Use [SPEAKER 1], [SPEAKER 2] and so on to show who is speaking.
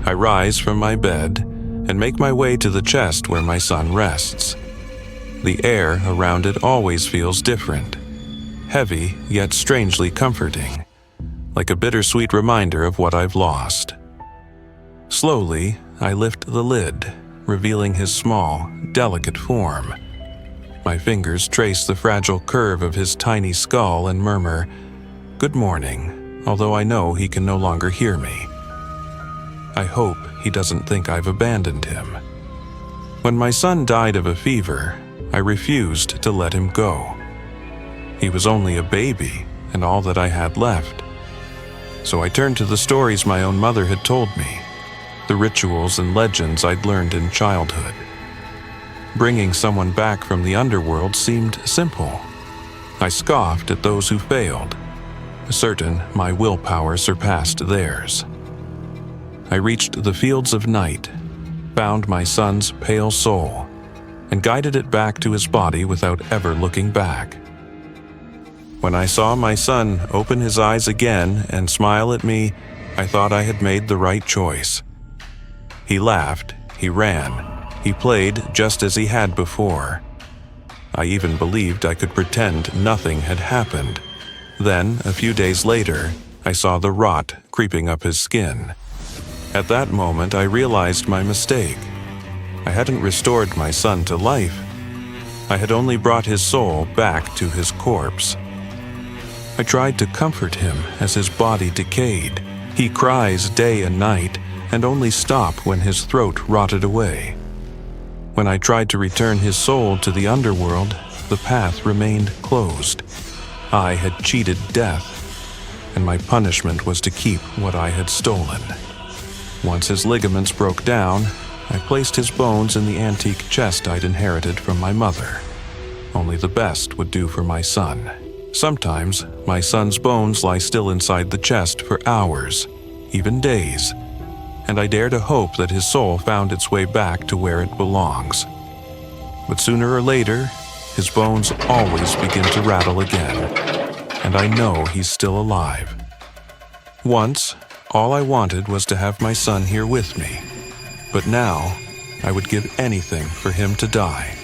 [SPEAKER 1] I rise from my bed and make my way to the chest where my son rests. The air around it always feels different, heavy yet strangely comforting, like a bittersweet reminder of what I've lost. Slowly, I lift the lid, revealing his small, delicate form. My fingers trace the fragile curve of his tiny skull and murmur, "Good morning," although I know he can no longer hear me. I hope he doesn't think I've abandoned him. When my son died of a fever, I refused to let him go. He was only a baby and all that I had left. So I turned to the stories my own mother had told me, the rituals and legends I'd learned in childhood. Bringing someone back from the underworld seemed simple. I scoffed at those who failed, certain my willpower surpassed theirs. I reached the fields of night, found my son's pale soul, and guided it back to his body without ever looking back. When I saw my son open his eyes again and smile at me, I thought I had made the right choice. He laughed, he ran, he played just as he had before. I even believed I could pretend nothing had happened. Then, a few days later, I saw the rot creeping up his skin. At that moment, I realized my mistake. I hadn't restored my son to life. I had only brought his soul back to his corpse. I tried to comfort him as his body decayed. He cries day and night, and only stopped when his throat rotted away. When I tried to return his soul to the underworld, the path remained closed. I had cheated death, and my punishment was to keep what I had stolen. Once his ligaments broke down, I placed his bones in the antique chest I'd inherited from my mother. Only the best would do for my son. Sometimes, my son's bones lie still inside the chest for hours, even days, and I dare to hope that his soul found its way back to where it belongs. But sooner or later, his bones always begin to rattle again, and I know he's still alive. Once, all I wanted was to have my son here with me, but now I would give anything for him to die.